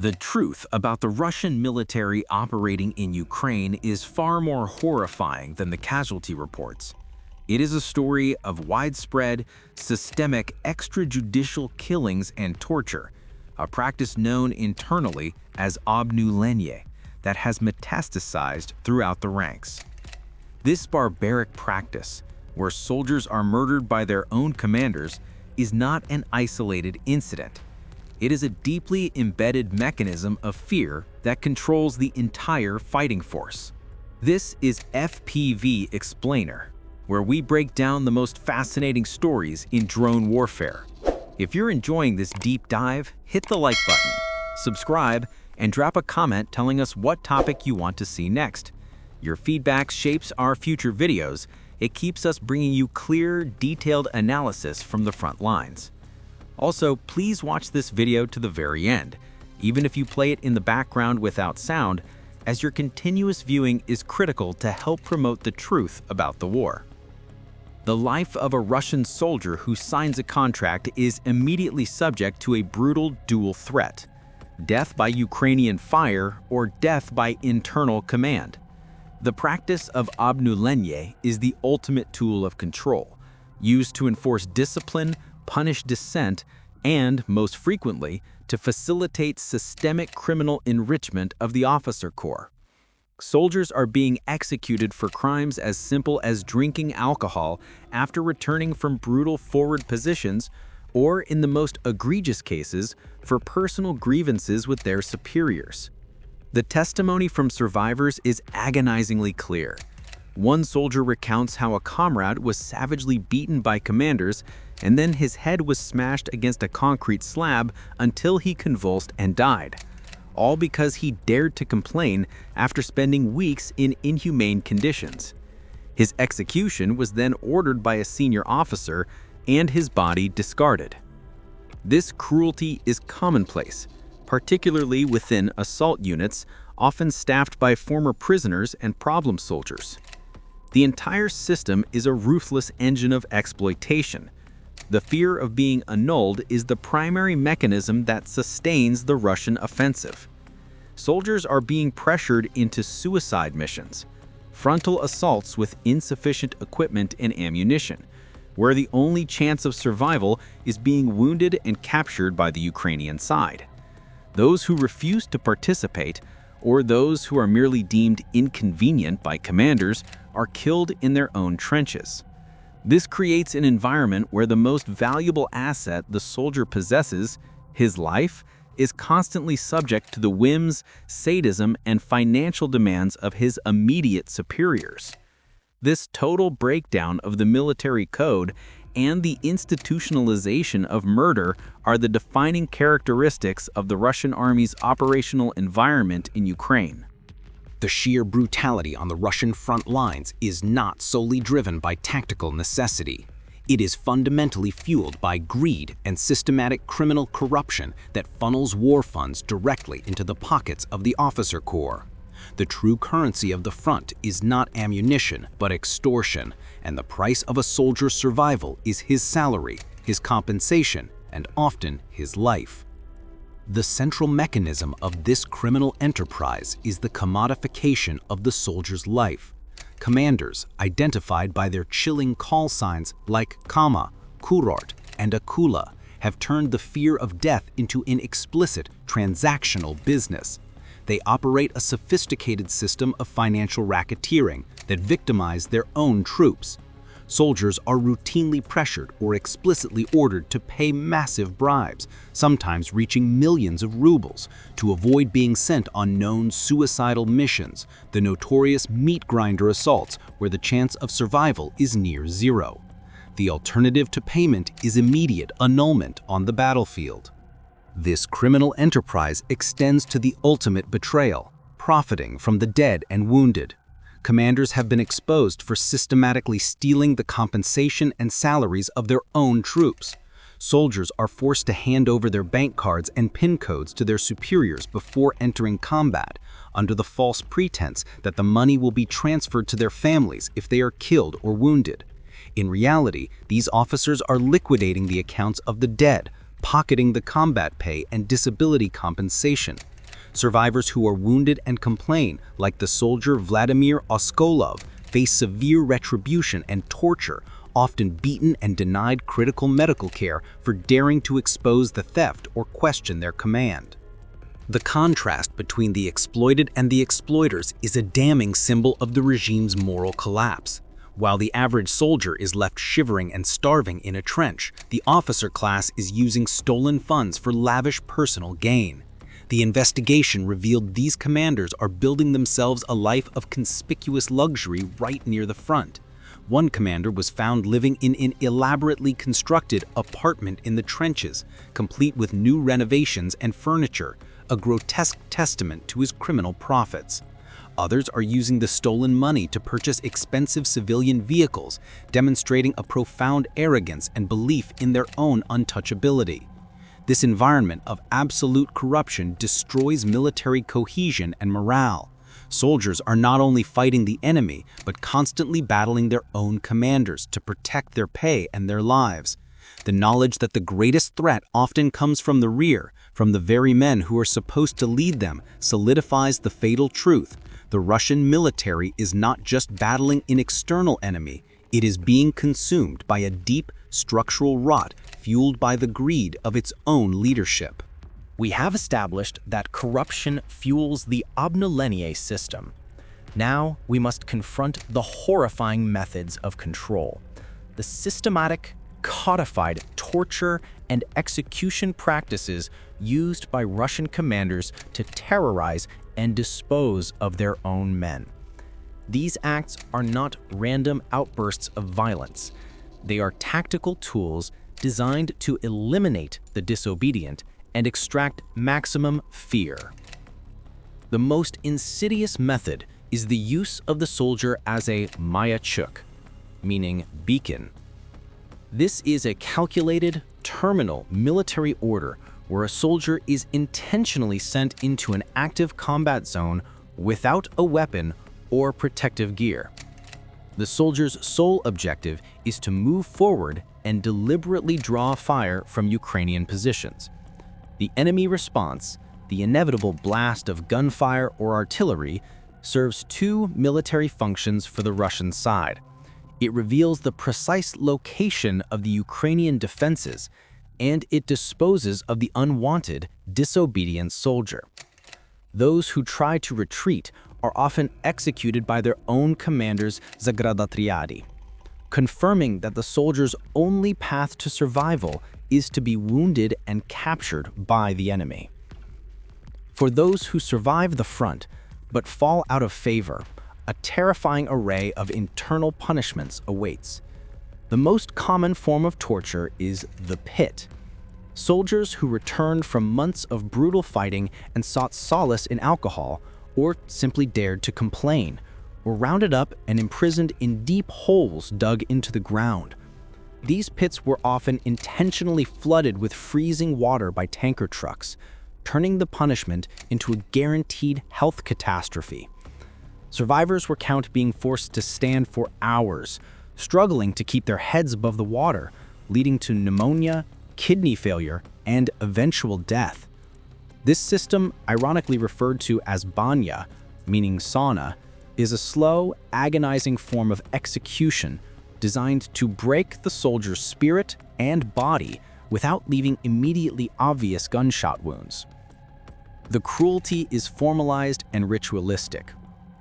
The truth about the Russian military operating in Ukraine is far more horrifying than the casualty reports. It is a story of widespread, systemic extrajudicial killings and torture, a practice known internally as obnuleniye that has metastasized throughout the ranks. This barbaric practice, where soldiers are murdered by their own commanders, is not an isolated incident. It is a deeply embedded mechanism of fear that controls the entire fighting force. This is FPV Explainer, where we break down the most fascinating stories in drone warfare. If you're enjoying this deep dive, hit the like button, subscribe, and drop a comment telling us what topic you want to see next. Your feedback shapes our future videos. It keeps us bringing you clear, detailed analysis from the front lines. Also, please watch this video to the very end, even if you play it in the background without sound, as your continuous viewing is critical to help promote the truth about the war. The life of a Russian soldier who signs a contract is immediately subject to a brutal dual threat: death by Ukrainian fire or death by internal command. The practice of obnuleniye is the ultimate tool of control, used to enforce discipline, punish dissent, and, most frequently, to facilitate systemic criminal enrichment of the officer corps. Soldiers are being executed for crimes as simple as drinking alcohol after returning from brutal forward positions, or in the most egregious cases, for personal grievances with their superiors. The testimony from survivors is agonizingly clear. One soldier recounts how a comrade was savagely beaten by commanders, and then his head was smashed against a concrete slab until he convulsed and died, all because he dared to complain after spending weeks in inhumane conditions. His execution was then ordered by a senior officer and his body discarded. This cruelty is commonplace, particularly within assault units, often staffed by former prisoners and problem soldiers. The entire system is a ruthless engine of exploitation. The fear of being annulled is the primary mechanism that sustains the Russian offensive. Soldiers are being pressured into suicide missions, frontal assaults with insufficient equipment and ammunition, where the only chance of survival is being wounded and captured by the Ukrainian side. Those who refuse to participate, or those who are merely deemed inconvenient by commanders, are killed in their own trenches. This creates an environment where the most valuable asset the soldier possesses, his life, is constantly subject to the whims, sadism, and financial demands of his immediate superiors. This total breakdown of the military code and the institutionalization of murder are the defining characteristics of the Russian army's operational environment in Ukraine. The sheer brutality on the Russian front lines is not solely driven by tactical necessity. It is fundamentally fueled by greed and systematic criminal corruption that funnels war funds directly into the pockets of the officer corps. The true currency of the front is not ammunition, but extortion, and the price of a soldier's survival is his salary, his compensation, and often his life. The central mechanism of this criminal enterprise is the commodification of the soldier's life. Commanders, identified by their chilling call signs like Kama, Kurort, and Akula, have turned the fear of death into an explicit transactional business. They operate a sophisticated system of financial racketeering that victimize their own troops. Soldiers are routinely pressured or explicitly ordered to pay massive bribes, sometimes reaching millions of rubles, to avoid being sent on known suicidal missions, the notorious meat grinder assaults where the chance of survival is near zero. The alternative to payment is immediate annulment on the battlefield. This criminal enterprise extends to the ultimate betrayal, profiting from the dead and wounded. Commanders have been exposed for systematically stealing the compensation and salaries of their own troops. Soldiers are forced to hand over their bank cards and PIN codes to their superiors before entering combat, under the false pretense that the money will be transferred to their families if they are killed or wounded. In reality, these officers are liquidating the accounts of the dead, pocketing the combat pay and disability compensation, Survivors who are wounded and complain, like the soldier Vladimir Oskolov, face severe retribution and torture, often beaten and denied critical medical care for daring to expose the theft or question their command. The contrast between the exploited and the exploiters is a damning symbol of the regime's moral collapse. While the average soldier is left shivering and starving in a trench, the officer class is using stolen funds for lavish personal gain. The investigation revealed these commanders are building themselves a life of conspicuous luxury right near the front. One commander was found living in an elaborately constructed apartment in the trenches, complete with new renovations and furniture, a grotesque testament to his criminal profits. Others are using the stolen money to purchase expensive civilian vehicles, demonstrating a profound arrogance and belief in their own untouchability. This environment of absolute corruption destroys military cohesion and morale. Soldiers are not only fighting the enemy, but constantly battling their own commanders to protect their pay and their lives. The knowledge that the greatest threat often comes from the rear, from the very men who are supposed to lead them, solidifies the fatal truth. The Russian military is not just battling an external enemy, it is being consumed by a deep structural rot fueled by the greed of its own leadership. We have established that corruption fuels the obnuleniye system. Now we must confront the horrifying methods of control. The systematic, codified torture and execution practices used by Russian commanders to terrorize and dispose of their own men. These acts are not random outbursts of violence. They are tactical tools designed to eliminate the disobedient and extract maximum fear. The most insidious method is the use of the soldier as a Mayachok, meaning beacon. This is a calculated, terminal military order where a soldier is intentionally sent into an active combat zone without a weapon or protective gear. The soldier's sole objective is to move forward and deliberately draw fire from Ukrainian positions. The enemy response, the inevitable blast of gunfire or artillery, serves two military functions for the Russian side. It reveals the precise location of the Ukrainian defenses, and it disposes of the unwanted, disobedient soldier. Those who try to retreat are often executed by their own commanders Zagradatriadi, confirming that the soldier's only path to survival is to be wounded and captured by the enemy. For those who survive the front but fall out of favor, a terrifying array of internal punishments awaits. The most common form of torture is the pit. Soldiers who returned from months of brutal fighting and sought solace in alcohol, or simply dared to complain, were rounded up and imprisoned in deep holes dug into the ground. These pits were often intentionally flooded with freezing water by tanker trucks, turning the punishment into a guaranteed health catastrophe. Survivors were counted being forced to stand for hours, struggling to keep their heads above the water, leading to pneumonia, kidney failure, and eventual death. This system, ironically referred to as banya, meaning sauna, is a slow, agonizing form of execution designed to break the soldier's spirit and body without leaving immediately obvious gunshot wounds. The cruelty is formalized and ritualistic.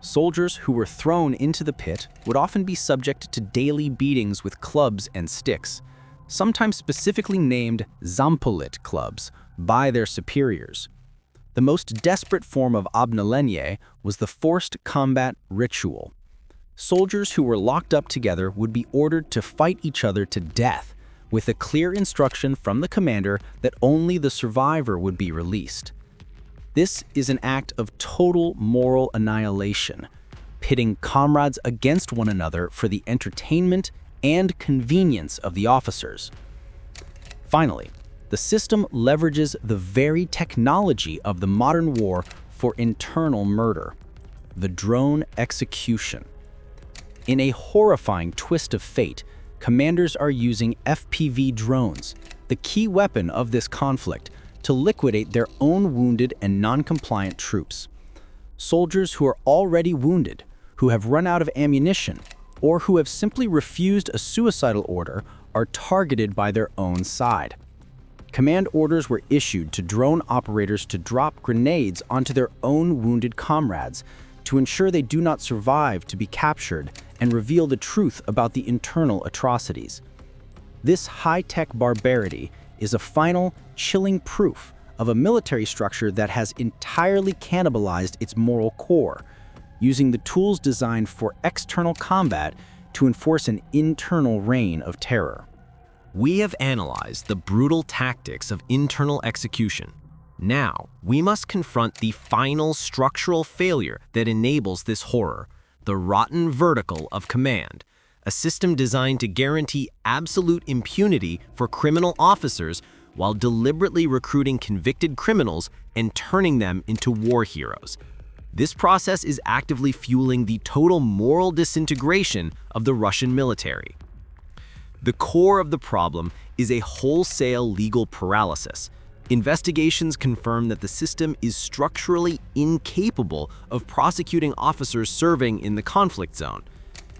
Soldiers who were thrown into the pit would often be subject to daily beatings with clubs and sticks, sometimes specifically named Zampolit clubs by their superiors. The most desperate form of obnuleniye was the forced combat ritual. Soldiers who were locked up together would be ordered to fight each other to death, with a clear instruction from the commander that only the survivor would be released. This is an act of total moral annihilation, pitting comrades against one another for the entertainment and convenience of the officers. Finally, the system leverages the very technology of the modern war for internal murder, the drone execution. In a horrifying twist of fate, commanders are using FPV drones, the key weapon of this conflict, to liquidate their own wounded and non-compliant troops. Soldiers who are already wounded, who have run out of ammunition, or who have simply refused a suicidal order are targeted by their own side. Command orders were issued to drone operators to drop grenades onto their own wounded comrades to ensure they do not survive to be captured and reveal the truth about the internal atrocities. This high-tech barbarity is a final, chilling proof of a military structure that has entirely cannibalized its moral core, using the tools designed for external combat to enforce an internal reign of terror. We have analyzed the brutal tactics of internal execution. Now, we must confront the final structural failure that enables this horror, the rotten vertical of command, a system designed to guarantee absolute impunity for criminal officers while deliberately recruiting convicted criminals and turning them into war heroes. This process is actively fueling the total moral disintegration of the Russian military. The core of the problem is a wholesale legal paralysis. Investigations confirm that the system is structurally incapable of prosecuting officers serving in the conflict zone.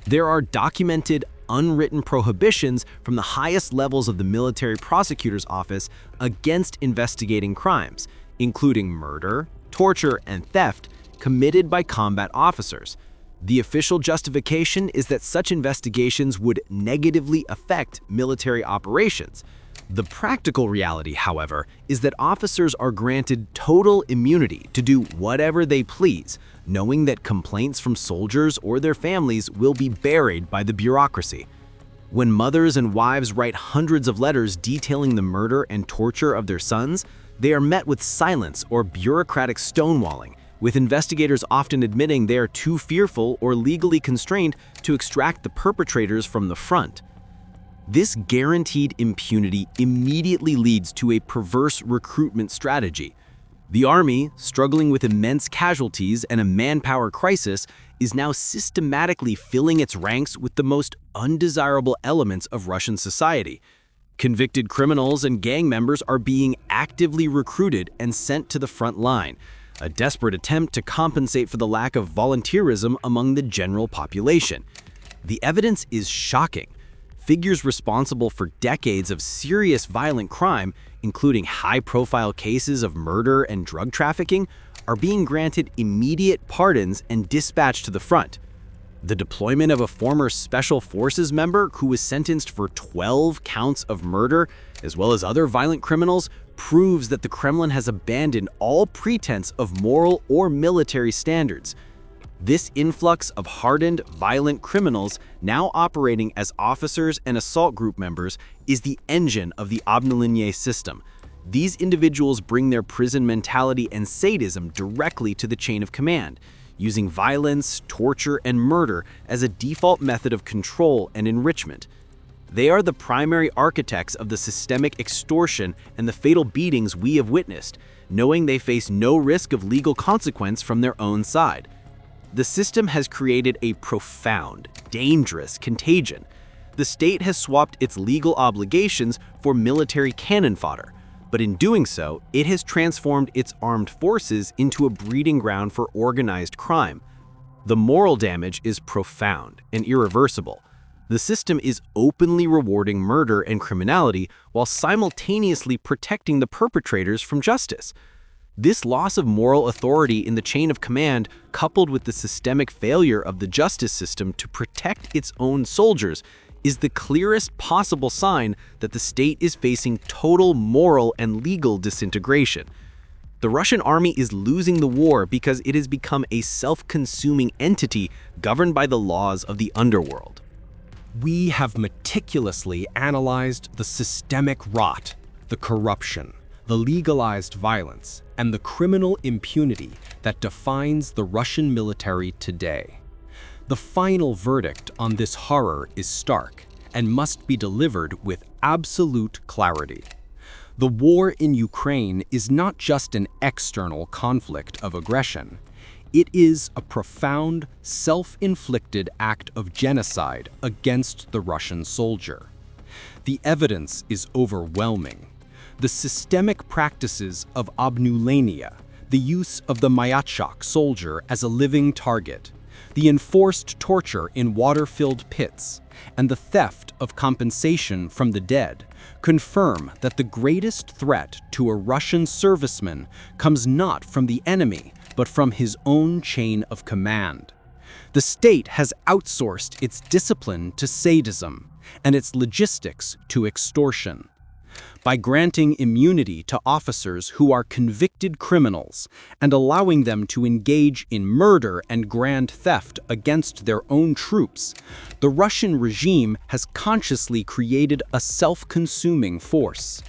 There are documented, unwritten prohibitions from the highest levels of the military prosecutor's office against investigating crimes, including murder, torture, and theft committed by combat officers. The official justification is that such investigations would negatively affect military operations. The practical reality, however, is that officers are granted total immunity to do whatever they please, knowing that complaints from soldiers or their families will be buried by the bureaucracy. When mothers and wives write hundreds of letters detailing the murder and torture of their sons, they are met with silence or bureaucratic stonewalling, with investigators often admitting they are too fearful or legally constrained to extract the perpetrators from the front. This guaranteed impunity immediately leads to a perverse recruitment strategy. The army, struggling with immense casualties and a manpower crisis, is now systematically filling its ranks with the most undesirable elements of Russian society. Convicted criminals and gang members are being actively recruited and sent to the front line, a desperate attempt to compensate for the lack of volunteerism among the general population. The evidence is shocking. Figures responsible for decades of serious violent crime, including high-profile cases of murder and drug trafficking, are being granted immediate pardons and dispatched to the front. The deployment of a former Special Forces member who was sentenced for 12 counts of murder, as well as other violent criminals, proves that the Kremlin has abandoned all pretense of moral or military standards. This influx of hardened, violent criminals now operating as officers and assault group members is the engine of the obnuleniye system. These individuals bring their prison mentality and sadism directly to the chain of command, using violence, torture, and murder as a default method of control and enrichment. They are the primary architects of the systemic extortion and the fatal beatings we have witnessed, knowing they face no risk of legal consequence from their own side. The system has created a profound, dangerous contagion. The state has swapped its legal obligations for military cannon fodder, but in doing so, it has transformed its armed forces into a breeding ground for organized crime. The moral damage is profound and irreversible. The system is openly rewarding murder and criminality while simultaneously protecting the perpetrators from justice. This loss of moral authority in the chain of command, coupled with the systemic failure of the justice system to protect its own soldiers, is the clearest possible sign that the state is facing total moral and legal disintegration. The Russian army is losing the war because it has become a self-consuming entity governed by the laws of the underworld. We have meticulously analyzed the systemic rot, the corruption, the legalized violence, and the criminal impunity that defines the Russian military today. The final verdict on this horror is stark and must be delivered with absolute clarity. The war in Ukraine is not just an external conflict of aggression. It is a profound, self-inflicted act of genocide against the Russian soldier. The evidence is overwhelming. The systemic practices of obnuleniye, the use of the Mayachok soldier as a living target, the enforced torture in water-filled pits, and the theft of compensation from the dead confirm that the greatest threat to a Russian serviceman comes not from the enemy, but from his own chain of command. The state has outsourced its discipline to sadism and its logistics to extortion. By granting immunity to officers who are convicted criminals and allowing them to engage in murder and grand theft against their own troops, the Russian regime has consciously created a self-consuming force,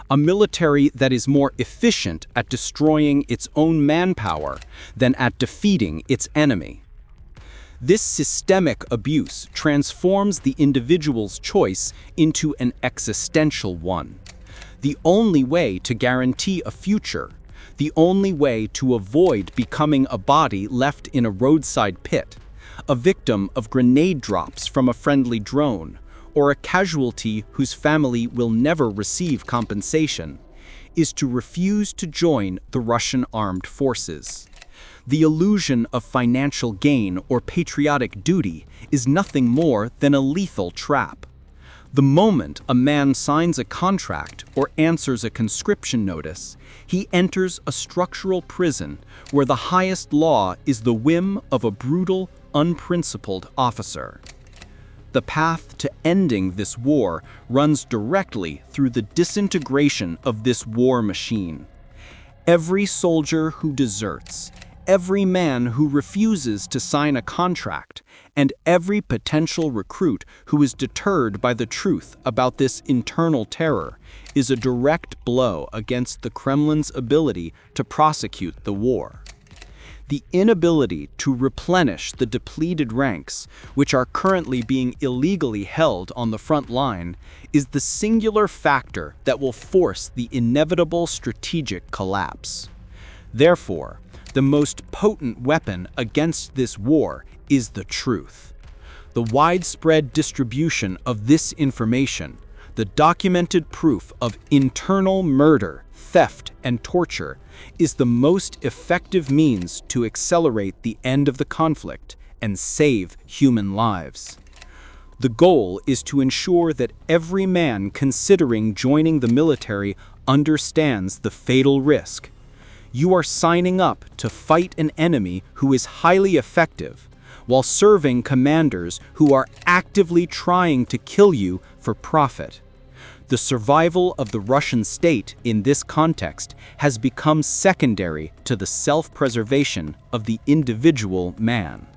a military that is more efficient at destroying its own manpower than at defeating its enemy. This systemic abuse transforms the individual's choice into an existential one. The only way to guarantee a future, the only way to avoid becoming a body left in a roadside pit, a victim of grenade drops from a friendly drone, or a casualty whose family will never receive compensation, is to refuse to join the Russian armed forces. The illusion of financial gain or patriotic duty is nothing more than a lethal trap. The moment a man signs a contract or answers a conscription notice, he enters a structural prison where the highest law is the whim of a brutal, unprincipled officer. The path to ending this war runs directly through the disintegration of this war machine. Every soldier who deserts, every man who refuses to sign a contract, and every potential recruit who is deterred by the truth about this internal terror is a direct blow against the Kremlin's ability to prosecute the war. The inability to replenish the depleted ranks, which are currently being illegally held on the front line, is the singular factor that will force the inevitable strategic collapse. Therefore, the most potent weapon against this war is the truth. The widespread distribution of this information, the documented proof of internal murder, theft, and torture, is the most effective means to accelerate the end of the conflict and save human lives. The goal is to ensure that every man considering joining the military understands the fatal risk. You are signing up to fight an enemy who is highly effective, while serving commanders who are actively trying to kill you for profit. The survival of the Russian state in this context has become secondary to the self-preservation of the individual man.